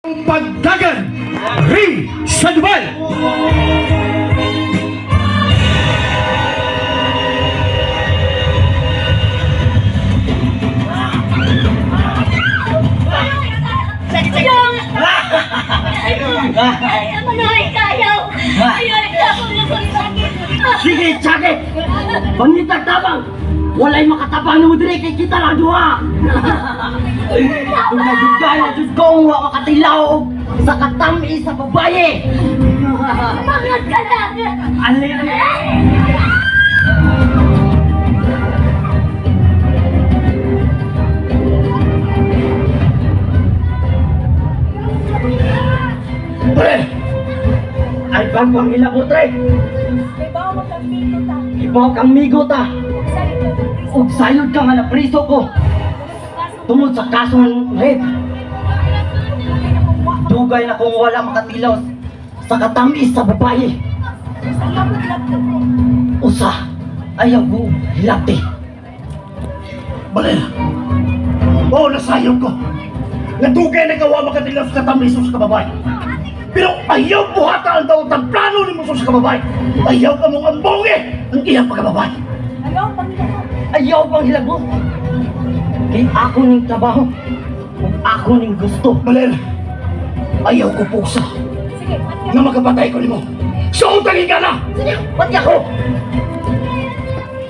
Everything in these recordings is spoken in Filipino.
Pagdagan ri sa Dubai. Manoy kayo! Ayaw ako na sakit! Sige, sakit! Pangitag tabang! Walay makatabang mo dire kay kita lang duha! Dumadugay na Diyos kong wa makatilaw sa katami sa babae! Mangat ka lang! Alin! Pre! Ay bang pangilabot, Tre! Ibaw mo kang pito ta! Ibaw kang migo ta! Ug sayod ka nga na priso ko! Tungod sa kasong rape! Dugay na kung wala makatilaw sa katamis sa babae! Usa! Ayaw mo hilati! Balena. Oo, nasayog ko. Nadugay na gawa makatilaw sa katamiso sa kababay. Pero ayaw buhata ang daw ang plano ni Muso sa kababay. Ayaw ka mong ambongi ang iyang pagkababay. Ayaw pang hilabot! Kay ako ning trabaho ug ako ning gusto! Balena, ayaw ko pusa na magkapatay ko ni mo. So, utangin ka na! Sige! Pati ako!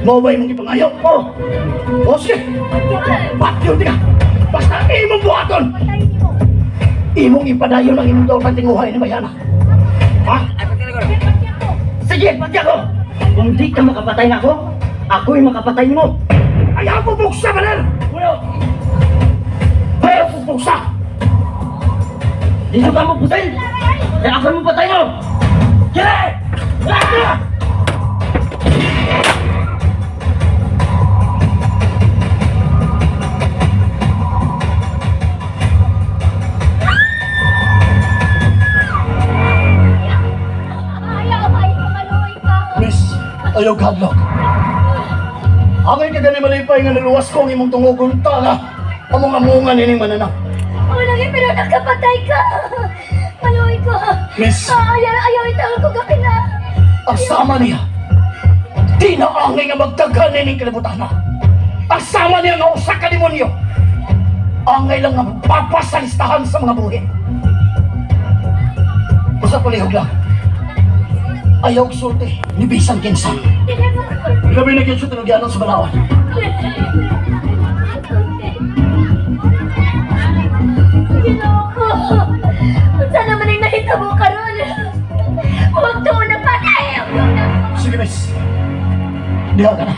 Maway mong ipangayaw. O sige, patyo di ka. Basta imong buhaton. Imong ipadayon ang imong daw katinguhay ni Bayana. Ha? Sige! Pati ako! Kung di ka makapatay na ako'y makapatay mo! Ayaw ko buksa, Balena! Ayaw ko buksa! Dito ka mo pusil! Kaya ako mo patay mo! Sige! Ah! Miss, ayaw gadlock. Angay ka gani malipay nga naluwas ko ang imong tungugon ta nga among amungan ining mananaw. Wala nga pero nakapatay ka! Manoy ko! Miss. Ayaw itawag ko gabi na! Asama niya. Di na angay nga magdaghan ining kalibutan na. Asama niya nga usa ka demonyo. Angay lang nga magpapas sa listahan sa mga buhi. Usa palihog lang. Ayaw sulti ni Bisang Kinsan. Gabi na kinsa tinugyanan sa Balawan. Ginoko! Unsa naman yung nahitabo ka ron? Huwag doon na patay! Sige, miss. Diha ka na.